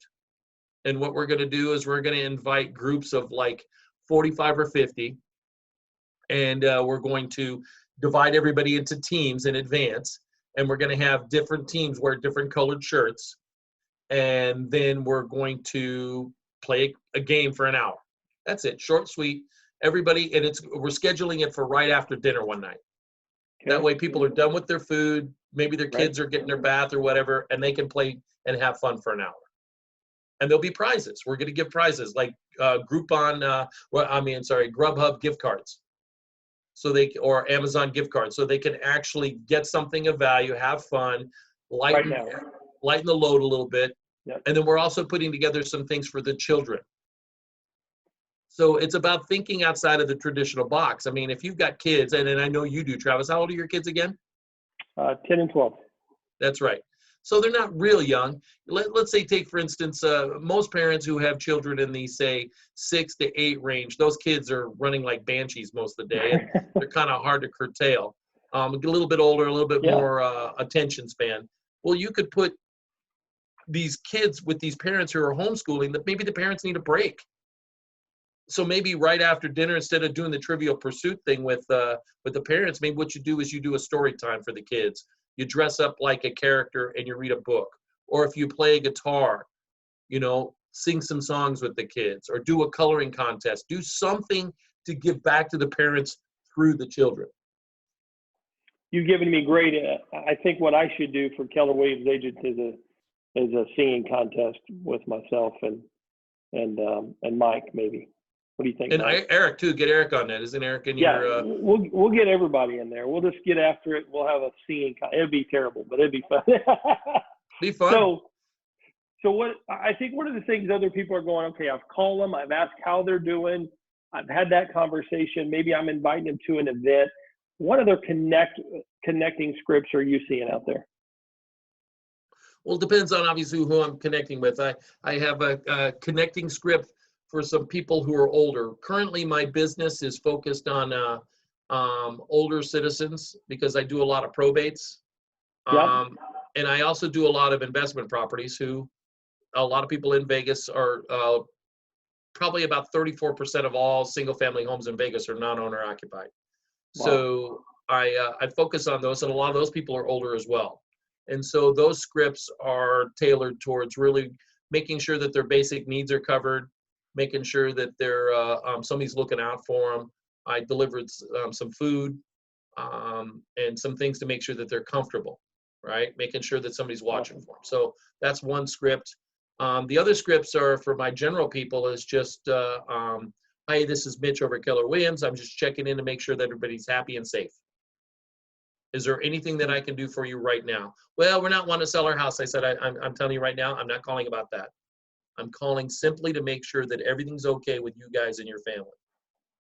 And what we're going to do is we're going to invite groups of like 45 or 50. And we're going to divide everybody into teams in advance. And we're going to have different teams wear different colored shirts. And then we're going to play a game for an hour. That's it. Short, sweet. Everybody, and we're scheduling it for right after dinner one night. Okay. That way people are done with their food. Maybe their kids Right. are getting their bath or whatever, and they can play and have fun for an hour. And there'll be prizes. We're going to give prizes like Grubhub gift cards. Or Amazon gift cards, so they can actually get something of value, have fun, lighten the load a little bit. Yep. And then we're also putting together some things for the children. So it's about thinking outside of the traditional box. I mean, if you've got kids, and I know you do, Travis, how old are your kids again? 10 and 12. That's right. So they're not real young. Let's say, take for instance, most parents who have children in the, say, 6 to 8 range, those kids are running like banshees most of the day, and they're kind of hard to curtail. A little bit older, a little bit more attention span. Well, you could put these kids with these parents who are homeschooling, that maybe the parents need a break. So maybe right after dinner, instead of doing the Trivial Pursuit thing with the parents, maybe what you do is you do a story time for the kids. You dress up like a character and you read a book. Or if you play a guitar, sing some songs with the kids, or do a coloring contest. Do something to give back to the parents through the children. You've given me great. I think what I should do for Keller Williams Agents is a singing contest with myself and Mike, maybe. What do you think, And Mike? Eric too. Get Eric on that. Isn't Eric in your? We'll get everybody in there. We'll just get after it. We'll have a singing. It'd be terrible, but it'd be fun. Be fun. So what I think one of the things other people are going, okay, I've called them, I've asked how they're doing, I've had that conversation. Maybe I'm inviting them to an event. What other connecting scripts are you seeing out there? Well, it depends on obviously who I'm connecting with. I have a connecting script for some people who are older. Currently, my business is focused on older citizens because I do a lot of probates. And I also do a lot of investment properties a lot of people in Vegas are probably about 34% of all single family homes in Vegas are non-owner occupied. Wow. So I focus on those, and a lot of those people are older as well. And so those scripts are tailored towards really making sure that their basic needs are covered, making sure that they're somebody's looking out for them. I delivered some food and some things to make sure that they're comfortable, right? Making sure that somebody's watching for them. So that's one script. The other scripts are for my general people is just, hey, this is Mitch over at Keller Williams. I'm just checking in to make sure that everybody's happy and safe. Is there anything that I can do for you right now? Well, we're not wanting to sell our house. I said, I'm telling you right now, I'm not calling about that. I'm calling simply to make sure that everything's okay with you guys and your family.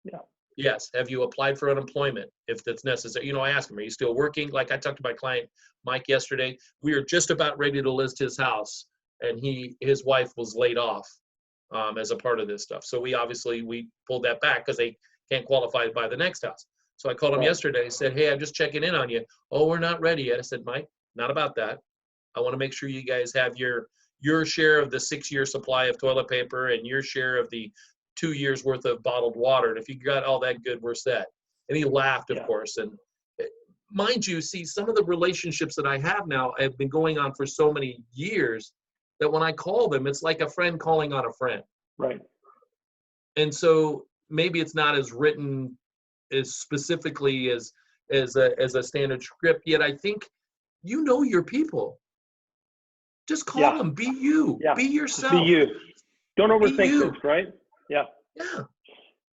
Yeah. Yes. Have you applied for unemployment if that's necessary? I ask him, are you still working? Like I talked to my client, Mike, yesterday. We are just about ready to list his house, and his wife was laid off as a part of this stuff. So we pulled that back because they can't qualify to buy the next house. So I called him yesterday. I said, hey, I'm just checking in on you. Oh, we're not ready yet. I said, Mike, not about that. I want to make sure you guys have your share of the 6-year supply of toilet paper and your share of the 2 years worth of bottled water. And if you got all that good, we're set. And he laughed, of course. And mind you, see, some of the relationships that I have now have been going on for so many years that when I call them, it's like a friend calling on a friend. Right. And so maybe it's not as written as specifically as a standard script, yet I think your people. Just call them. Be you. Yeah. Be yourself. Be you. Don't overthink this, right? Yeah. Yeah.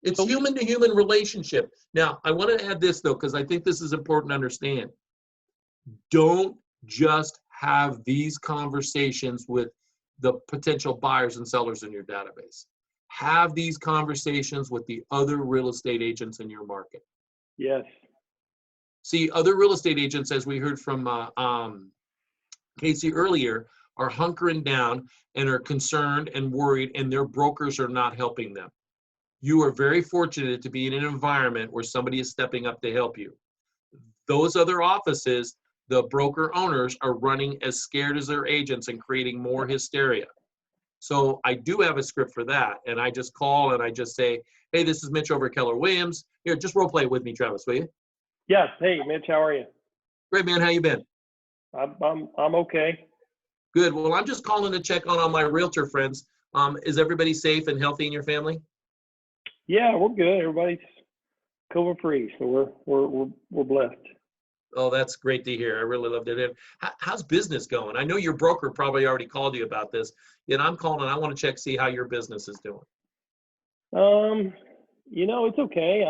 It's human to human relationship. Now, I want to add this though, because I think this is important to understand. Don't just have these conversations with the potential buyers and sellers in your database. Have these conversations with the other real estate agents in your market. Yes. See, other real estate agents, as we heard from Casey earlier, are hunkering down and are concerned and worried, and their brokers are not helping them. You are very fortunate to be in an environment where somebody is stepping up to help you. Those other offices, the broker owners are running as scared as their agents and creating more hysteria. So I do have a script for that, and I just call and I just say, hey, this is Mitch over at Keller Williams. Here, just role play with me, Travis, will you? Yes. Hey, Mitch, how are you? Great, man. How you been? I'm okay. Good. Well, I'm just calling to check on all my realtor friends. Is everybody safe and healthy in your family? Yeah, we're good. Everybody's COVID free, so we're blessed. Oh, that's great to hear. I really love to hear. How's business going? I know your broker probably already called you about this. Yet I'm calling. I want to check, see how your business is doing. It's okay.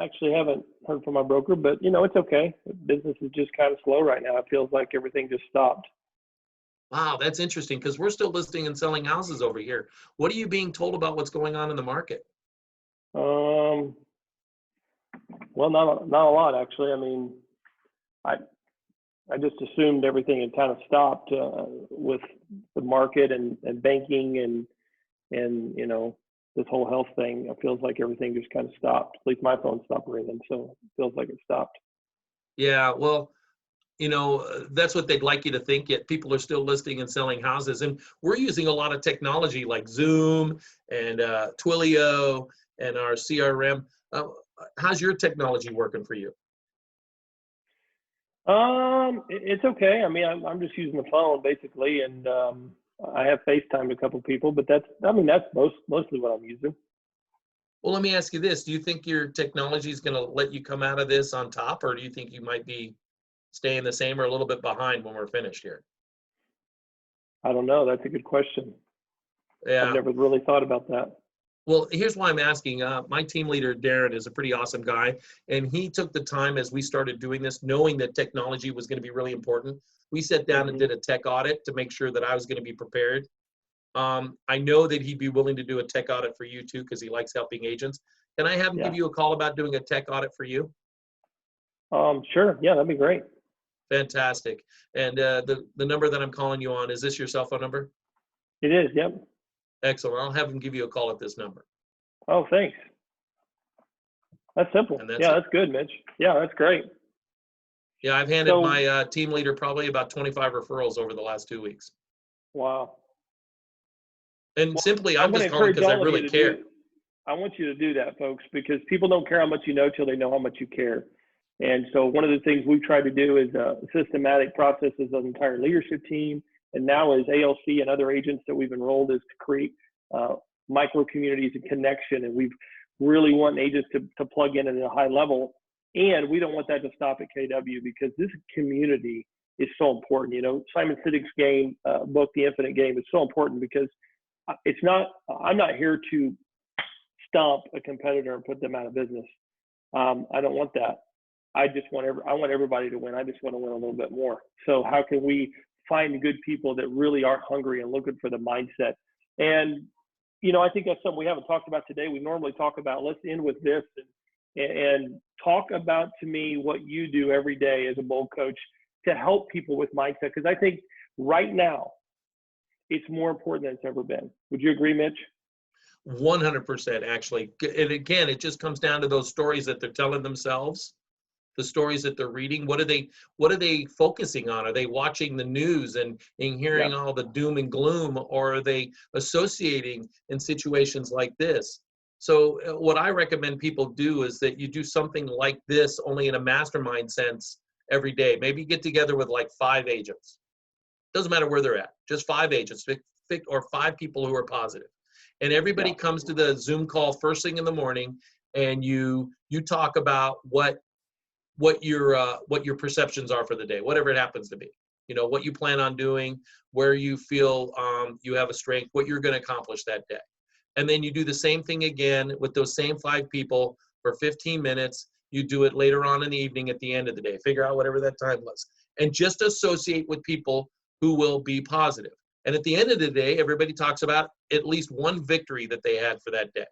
Actually haven't heard from my broker, but it's okay. Business is just kind of slow right now. It feels like everything just stopped. Wow, that's interesting because we're still listing and selling houses over here. What are you being told about what's going on in the market? Well, not a lot actually. I mean, I just assumed everything had kind of stopped with the market and banking and this whole health thing. It feels like everything just kind of stopped. At least my phone stopped ringing, so it feels like it stopped. Yeah, well, that's what they'd like you to think, yet people are still listing and selling houses. And we're using a lot of technology like Zoom and Twilio and our CRM. How's your technology working for you? It's okay. I mean, I'm just using the phone basically, and I have FaceTimed a couple people, but that's mostly what I'm using. Well, let me ask you this. Do you think your technology is going to let you come out of this on top, or do you think you might be staying the same or a little bit behind when we're finished here? I don't know. That's a good question. Yeah. I've never really thought about that. Well, here's why I'm asking. My team leader, Darren, is a pretty awesome guy, and he took the time as we started doing this, knowing that technology was going to be really important. We sat down and did a tech audit to make sure that I was going to be prepared. I know that he'd be willing to do a tech audit for you too, because he likes helping agents. Can I have him give you a call about doing a tech audit for you? Sure. Yeah, that'd be great. Fantastic. And the number that I'm calling you on, is this your cell phone number? It is. Yep. Excellent. I'll have him give you a call at this number. Oh, thanks. That's simple. That's good, Mitch. Yeah, that's great. Yeah, I've handed my team leader probably about 25 referrals over the last 2 weeks. Wow. And simply, I'm just calling because I really care. I want you to do that, folks, because people don't care how much you know till they know how much you care. And so one of the things we've tried to do is systematic processes of the entire leadership team. And now as ALC and other agents that we've enrolled is to create micro communities and connection. And we've really want agents to plug in at a high level. And we don't want that to stop at KW because this community is so important. Simon Sinek's book, The Infinite Game, is so important because I'm not here to stomp a competitor and put them out of business. I don't want that. I want everybody to win. I just want to win a little bit more. So how can we find good people that really are hungry and looking for the mindset? And, I think that's something we haven't talked about today. We normally talk about, let's end with this and talk about, to me, what you do every day as a bold coach to help people with mindset. Because I think right now, it's more important than it's ever been. Would you agree, Mitch? 100%, actually. And again, it just comes down to those stories that they're telling themselves, the stories that they're reading. What are they focusing on? Are they watching the news and hearing all the doom and gloom, or are they associating in situations like this? So what I recommend people do is that you do something like this, only in a mastermind sense, every day. Maybe get together with like 5 agents. Doesn't matter where they're at, just 5 agents or 5 people who are positive. And everybody comes to the Zoom call first thing in the morning, and you talk about what your perceptions are for the day, whatever it happens to be. What you plan on doing, where you feel you have a strength, what you're going to accomplish that day. And then you do the same thing again with those same 5 people for 15 minutes. You do it later on in the evening at the end of the day. Figure out whatever that time was. And just associate with people who will be positive. And at the end of the day, everybody talks about at least one victory that they had for that day.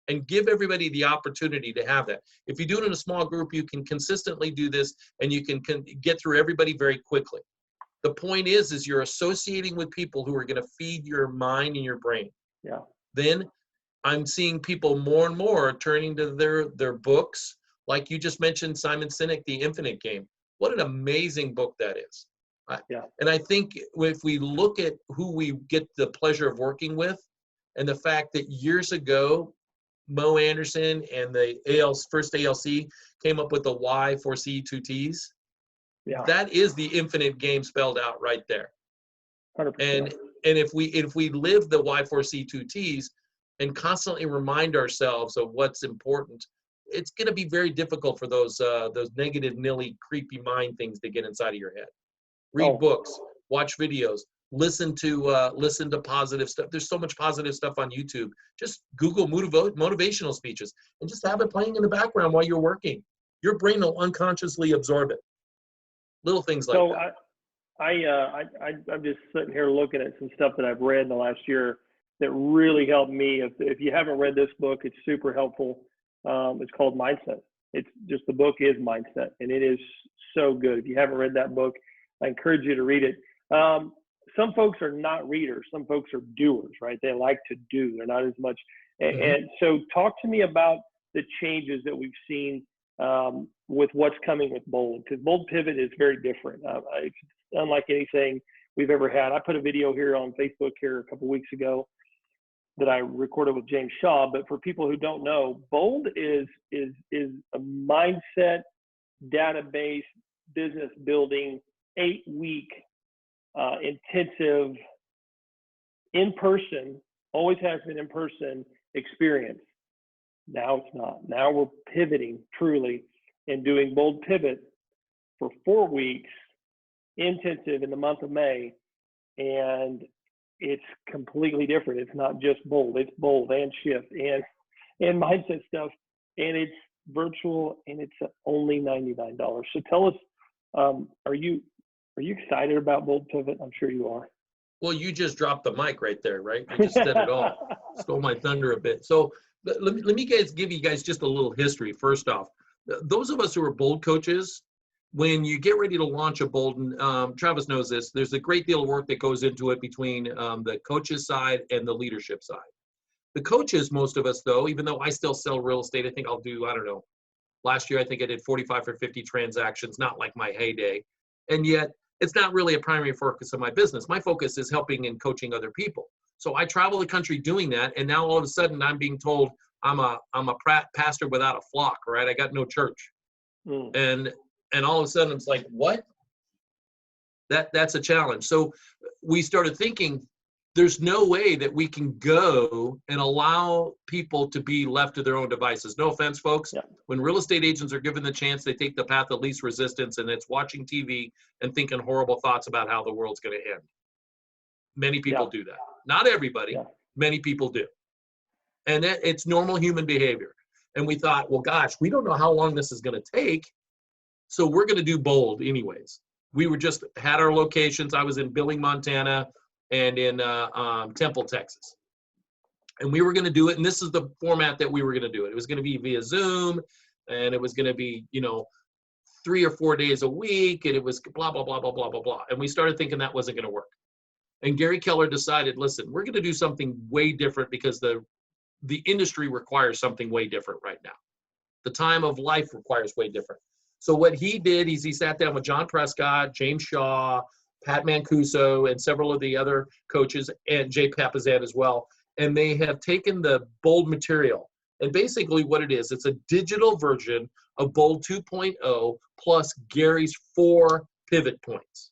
And give everybody the opportunity to have that. If you do it in a small group, you can consistently do this, and you can get through everybody very quickly. The point is you're associating with people who are going to feed your mind and your brain. Yeah. Then I'm seeing people more and more turning to their books. Like you just mentioned, Simon Sinek, The Infinite Game. What an amazing book that is. And I think if we look at who we get the pleasure of working with, and the fact that years ago, Mo Anderson and the first ALC came up with the Y, 4C, 2Ts. Yeah. That is the infinite game spelled out right there. 100%. And if we live the Y4C2Ts and constantly remind ourselves of what's important, it's going to be very difficult for those negative, nilly, creepy mind things to get inside of your head. Read books, watch videos, listen to positive stuff. There's so much positive stuff on YouTube. Just Google motivational speeches and just have it playing in the background while you're working. Your brain will unconsciously absorb it. Little things like that. I'm just sitting here looking at some stuff that I've read in the last year that really helped me. If you haven't read this book, it's super helpful. It's called Mindset. It's just, the book is Mindset, and it is so good. If you haven't read that book, I encourage you to read it. Some folks are not readers. Some folks are doers, right? They like to do. They're not as much. And so talk to me about the changes that we've seen with what's coming with Bold, because Bold Pivot is very different. It's unlike anything we've ever had. I put a video here on Facebook here a couple weeks ago that I recorded with James Shaw. But for people who don't know, Bold is a mindset, database, business building, 8-week intensive, in-person, always has been in-person experience. Now it's not. Now we're pivoting truly and doing Bold Pivot for 4 weeks intensive in the month of May. And it's completely different. It's not just Bold. It's Bold and Shift and mindset stuff. And it's virtual, and it's only $99. So tell us, are you excited about Bold Pivot? I'm sure you are. Well, you just dropped the mic right there, right? You just said it all. Stole my thunder a bit. So let me give you guys just a little history. First off, those of us who are Bold coaches, when you get ready to launch a Bold, and Travis knows this, there's a great deal of work that goes into it between the coaches side and the leadership side. The coaches, most of us though, even though I still sell real estate, I think I'll do, I don't know, last year I think I did 45 or 50 transactions, not like my heyday. And yet it's not really a primary focus of my business. My focus is helping and coaching other people. So I travel the country doing that, and now all of a sudden I'm being told I'm a pastor without a flock, right? I got no church. And all of a sudden it's like, what? That's a challenge. So we started thinking, there's no way that we can go and allow people to be left to their own devices. No offense, folks. Yeah. When real estate agents are given the chance, they take the path of least resistance, and it's watching TV and thinking horrible thoughts about how the world's going to end. Many people do that. Not everybody. Yeah. Many people do. And it's normal human behavior. And we thought, well, gosh, we don't know how long this is going to take, so we're going to do Bold anyways. We were just had our locations. I was in Billing, Montana, and in Temple, Texas. And we were going to do it, and this is the format that we were going to do it. It was going to be via Zoom, and it was going to be, 3 or 4 days a week, and it was blah, blah, blah, blah, blah, blah, blah. And we started thinking that wasn't going to work. And Gary Keller decided, listen, we're going to do something way different because the industry requires something way different right now. The time of life requires way different. So what he did is he sat down with John Prescott, James Shaw, Pat Mancuso, and several of the other coaches, and Jay Papazan as well. And they have taken the Bold material. And basically what it is, it's a digital version of Bold 2.0 plus Gary's 4 pivot points.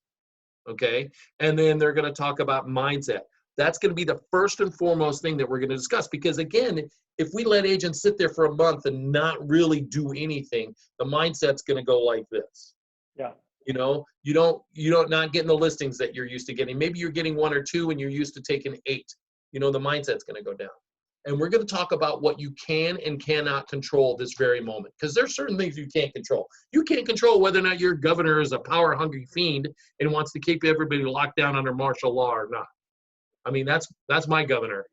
Okay? And then they're going to talk about mindset. That's going to be the first and foremost thing that we're going to discuss. Because again, if we let agents sit there for a month and not really do anything, the mindset's going to go like this. Yeah. You don't not getting the listings that you're used to getting. Maybe you're getting 1 or 2 and you're used to taking 8. The mindset's going to go down. And we're going to talk about what you can and cannot control this very moment. Because there's certain things you can't control. You can't control whether or not your governor is a power-hungry fiend and wants to keep everybody locked down under martial law or not. I mean, that's my governor.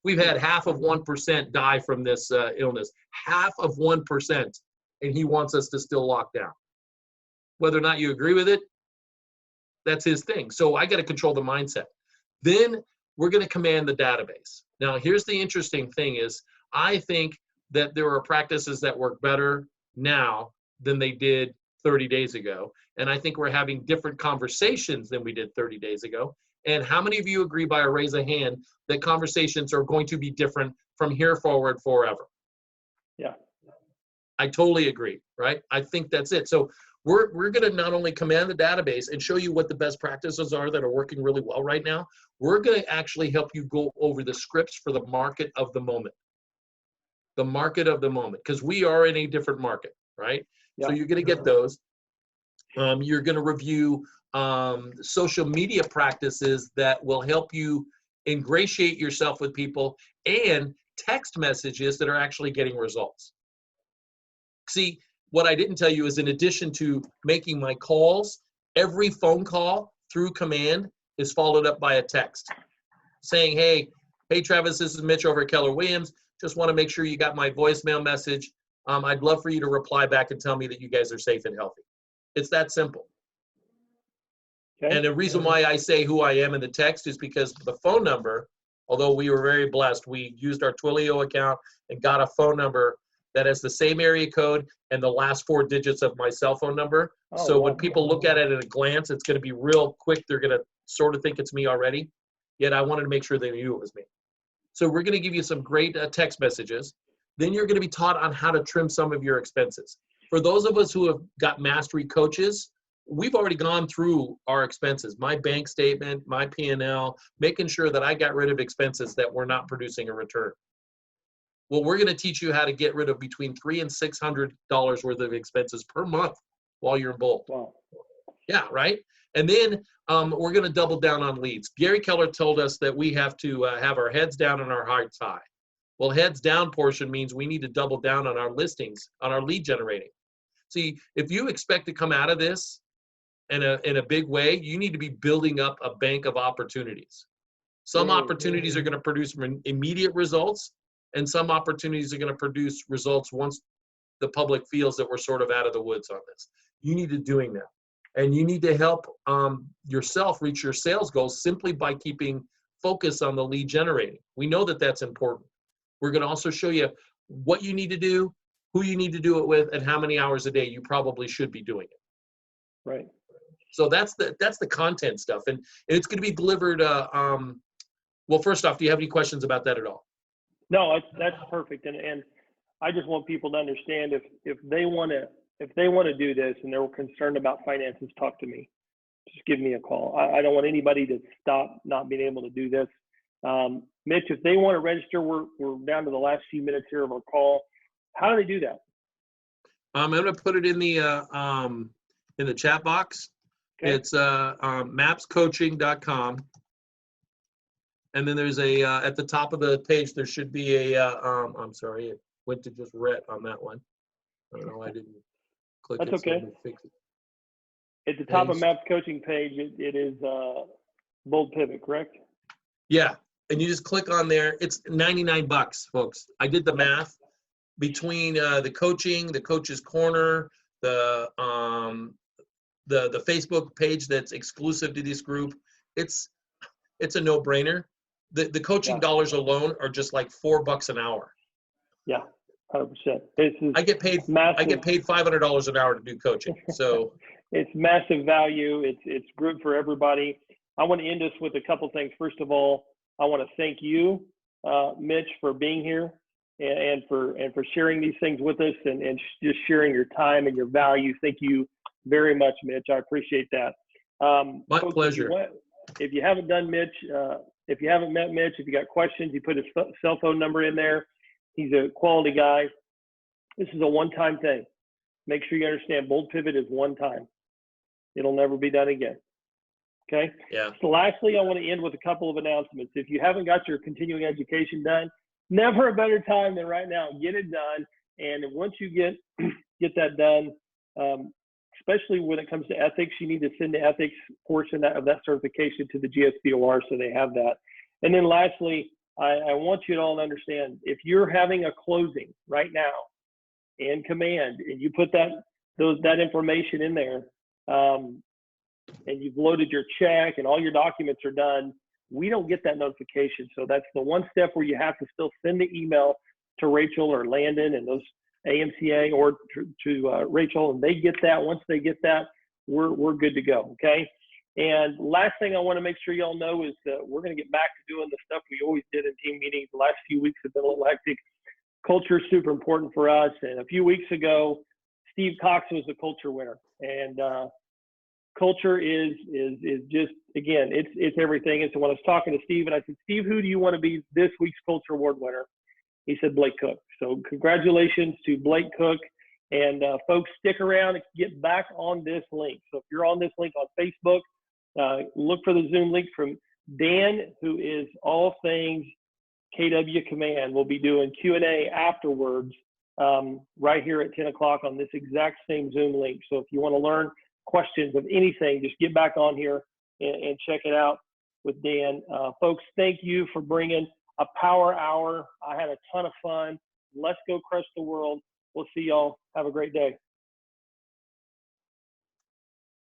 We've had half of 1% die from this illness. Half of 1%. And he wants us to still lock down. Whether or not you agree with it, that's his thing. So I got to control the mindset. Then we're going to command the database. Now, here's the interesting thing is I think that there are practices that work better now than they did 30 days ago. And I think we're having different conversations than we did 30 days ago. And how many of you agree by a raise of hand that conversations are going to be different from here forward forever? Yeah. I totally agree, right? I think that's it. So We're going to not only command the database and show you what the best practices are that are working really well right now, we're going to actually help you go over the scripts for the market of the moment. The market of the moment, because we are in a different market, right? Yeah. So you're going to get those. You're going to review social media practices that will help you ingratiate yourself with people, and text messages that are actually getting results. See, what I didn't tell you is, in addition to making my calls, every phone call through command is followed up by a text saying, hey, Travis, this is Mitch over at Keller Williams. Just want to make sure you got my voicemail message. I'd love for you to reply back and tell me that you guys are safe and healthy. It's that simple. Okay. And the reason why I say who I am in the text is because the phone number, although we were very blessed, we used our Twilio account and got a phone number that has the same area code and the last 4 digits of my cell phone number. Oh, So wow. when people look at it at a glance, it's going to be real quick. They're going to sort of think it's me already. Yet I wanted to make sure they knew it was me. So we're going to give you some great text messages. Then you're going to be taught on how to trim some of your expenses. For those of us who have got mastery coaches, we've already gone through our expenses, my bank statement, my P&L, making sure that I got rid of expenses that were not producing a return. Well, we're going to teach you how to get rid of between $300 and $600 worth of expenses per month while you're in Bold. Wow. Yeah, right? And then we're going to double down on leads. Gary Keller told us that we have to have our heads down and our hearts high. Well, heads down portion means we need to double down on our listings, on our lead generating. See, if you expect to come out of this in a big way, you need to be building up a bank of opportunities. Some opportunities are going to produce immediate results, and some opportunities are going to produce results once the public feels that we're sort of out of the woods on this. You need to be doing that. And you need to help yourself reach your sales goals simply by keeping focus on the lead generating. We know that that's important. We're going to also show you what you need to do, who you need to do it with, and how many hours a day you probably should be doing it. Right. So that's the content stuff, and it's going to be delivered. Well, first off, do you have any questions about that at all? No, that's perfect, and I just want people to understand if they want to do this and they're concerned about finances, talk to me. Just give me a call. I don't want anybody to stop not being able to do this. Mitch, if they want to register, we're down to the last few minutes here of our call. How do they do that? I'm going to put it in the chat box. Okay. It's mapscoaching.com. And then there's at the top of the page, there should be I'm sorry, it went to just red on that one. I don't know, I didn't click it. That's okay. So fix it. At the top of Maps Coaching page, it is Bold Pivot, correct? Yeah, and you just click on there. It's $99, folks. I did the math between the coaching, the Coach's Corner, the Facebook page that's exclusive to this group. It's a no-brainer. The coaching dollars alone are just like $4 an hour. Yeah, 100%. I get paid $500 an hour to do coaching. So it's massive value. It's good for everybody. I want to end us with a couple things. First of all, I want to thank you, Mitch, for being here and for sharing these things with us and just sharing your time and your value. Thank you very much, Mitch. I appreciate that. My pleasure. If you haven't done Mitch, if you haven't met Mitch, if you got questions, you put his cell phone number in there. He's a quality guy. This is a one-time thing. Make sure you understand Bold Pivot is one time. It'll never be done again. Okay? Yeah. So lastly, I want to end with a couple of announcements. If you haven't got your continuing education done, never a better time than right now. Get it done. And once you get that done, especially when it comes to ethics, you need to send the ethics portion of that certification to the GSBOR so they have that. And then lastly, I want you to all to understand, if you're having a closing right now in command and you put that information in there and you've loaded your check and all your documents are done, we don't get that notification. So that's the one step where you have to still send the email to Rachel or Landon and those AMCA or to Rachel, and they get that. Once they get that, we're good to go, okay? And last thing I want to make sure y'all know is that we're going to get back to doing the stuff we always did in team meetings. The last few weeks have been a little hectic. Culture is super important for us. And a few weeks ago, Steve Cox was the culture winner, and culture is just, again, it's everything. And so when I was talking to Steve, and I said, Steve, who do you want to be this week's Culture Award winner? He said Blake Cook. So congratulations to Blake Cook. And folks, stick around and get back on this link. So if you're on this link on Facebook, look for the Zoom link from Dan, who is all things KW Command. We'll be doing Q&A afterwards, right here at 10 o'clock on this exact same Zoom link. So if you want to learn questions of anything, just get back on here and check it out with Dan. Folks, thank you for bringing a power hour. I had a ton of fun. Let's go crush the world. We'll see y'all. Have a great day.